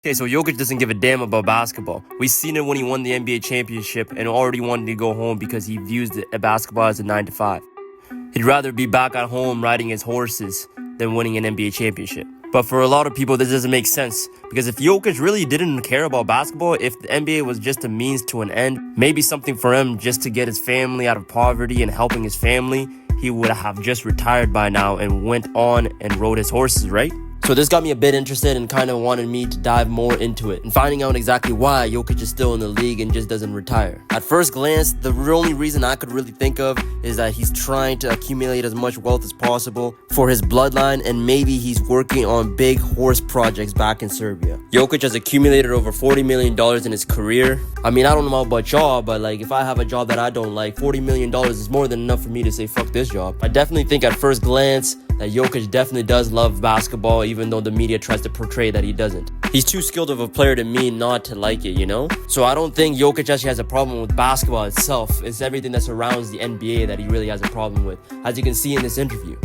Okay, so Jokic doesn't give a damn about basketball. We've seen it when he won the NBA championship and already wanted to go home because he views basketball as a 9 to 5. He'd rather be back at home riding his horses than winning an NBA championship. But for a lot of people, this doesn't make sense. Because if Jokic really didn't care about basketball, if the NBA was just a means to an end, maybe something for him just to get his family out of poverty and helping his family, he would have just retired by now and went on and rode his horses, right? So this got me a bit interested and kind of wanted me to dive more into it and finding out exactly why Jokic is still in the league and just doesn't retire. At first glance, the only reason I could really think of is that he's trying to accumulate as much wealth as possible for his bloodline, and maybe he's working on big horse projects back in Serbia. Jokic has accumulated over $40 million in his career. I mean, I don't know about y'all, but like if I have a job that I don't like, $40 million is more than enough for me to say fuck this job. I definitely think at first glance that Jokic definitely does love basketball, even though the media tries to portray that he doesn't. He's too skilled of a player to me not to like it, you know? So I don't think Jokic actually has a problem with basketball itself. It's everything that surrounds the NBA that he really has a problem with, as you can see in this interview.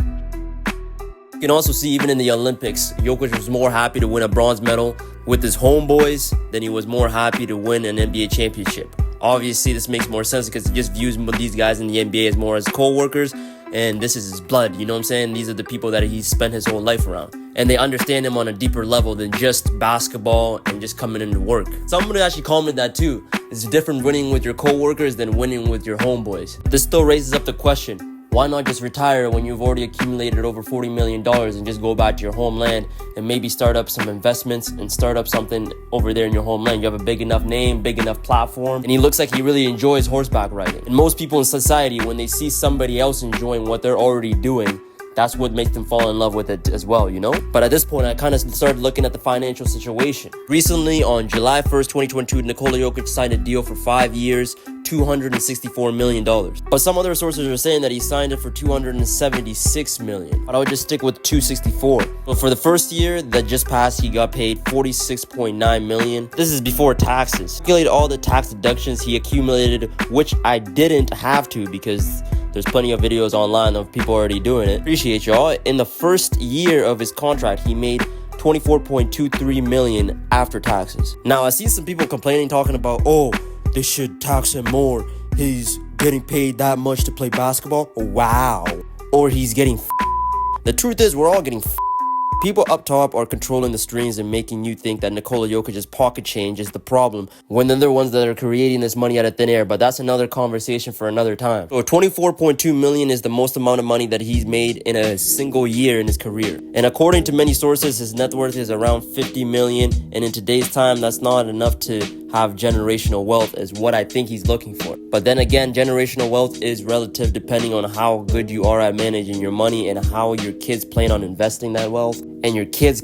You can also see even in the Olympics, Jokic was more happy to win a bronze medal with his homeboys than he was more happy to win an NBA championship. Obviously, this makes more sense because he just views these guys in the NBA as more as co-workers, and this is his blood, you know what I'm saying? These are the people that he's spent his whole life around. And they understand him on a deeper level than just basketball and just coming in to work. Somebody actually commented that too. It's different winning with your co-workers than winning with your homeboys. This still raises up the question, why not just retire when you've already accumulated over $40 million and just go back to your homeland and maybe start up some investments and start up something over there in your homeland? You have a big enough name, big enough platform, and he looks like he really enjoys horseback riding. And most people in society, when they see somebody else enjoying what they're already doing, that's what makes them fall in love with it as well, you know? But at this point, I kind of started looking at the financial situation. Recently, on July 1st, 2022, Nikola Jokic signed a deal for 5 years, $264 million. But some other sources are saying that he signed it for $276 million. But I would just stick with 264. But for the first year that just passed, he got paid $46.9 million. This is before taxes. Calculate all the tax deductions he accumulated, which I didn't have to because there's plenty of videos online of people already doing it. Appreciate y'all. In the first year of his contract, he made $24.23 million after taxes. Now, I've seen some people complaining, talking about, oh, they should tax him more. He's getting paid that much to play basketball? Wow. Or he's getting The truth is, we're all getting People up top are controlling the strings and making you think that Nikola Jokic's pocket change is the problem when they're the ones that are creating this money out of thin air, but that's another conversation for another time. So $24.2 million is the most amount of money that he's made in a single year in his career. And according to many sources, his net worth is around $50 million, and in today's time, that's not enough to have generational wealth is what I think he's looking for. But then again, generational wealth is relative depending on how good you are at managing your money and how your kids plan on investing that wealth and your kids'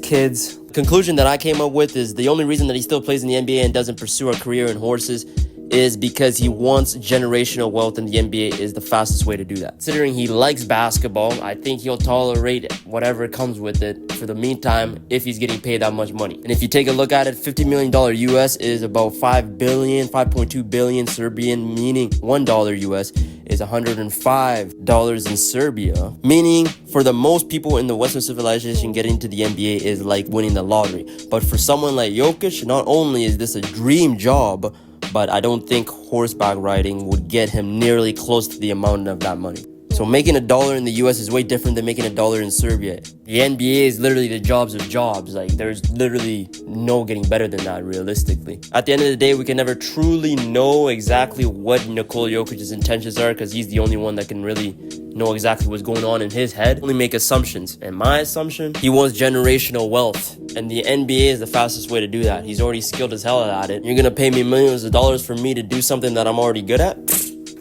conclusion that I came up with is the only reason that he still plays in the NBA and doesn't pursue a career in horses is because he wants generational wealth, and the NBA is the fastest way to do that. Considering he likes basketball, I think he'll tolerate whatever comes with it for the meantime if he's getting paid that much money. And if you take a look at it, $50 million US is about 5.2 billion Serbian, meaning $1 US is $105 in Serbia, meaning for the most people in the Western civilization, getting to the NBA is like winning the lottery. But for someone like Jokic, not only is this a dream job, but I don't think horseback riding would get him nearly close to the amount of that money. So making $1 in the US is way different than making $1 in Serbia. The NBA is literally the jobs of jobs. Like, there's literally no getting better than that, realistically. At the end of the day, we can never truly know exactly what Nikola Jokic's intentions are because he's the only one that can really know exactly what's going on in his head. Only make assumptions. And my assumption, he wants generational wealth. And the NBA is the fastest way to do that. He's already skilled as hell at it. You're going to pay me millions of dollars for me to do something that I'm already good at?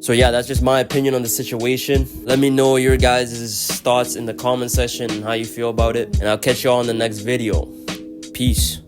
So yeah, that's just my opinion on the situation. Let me know your guys' thoughts in the comment section and how you feel about it. And I'll catch y'all in the next video. Peace.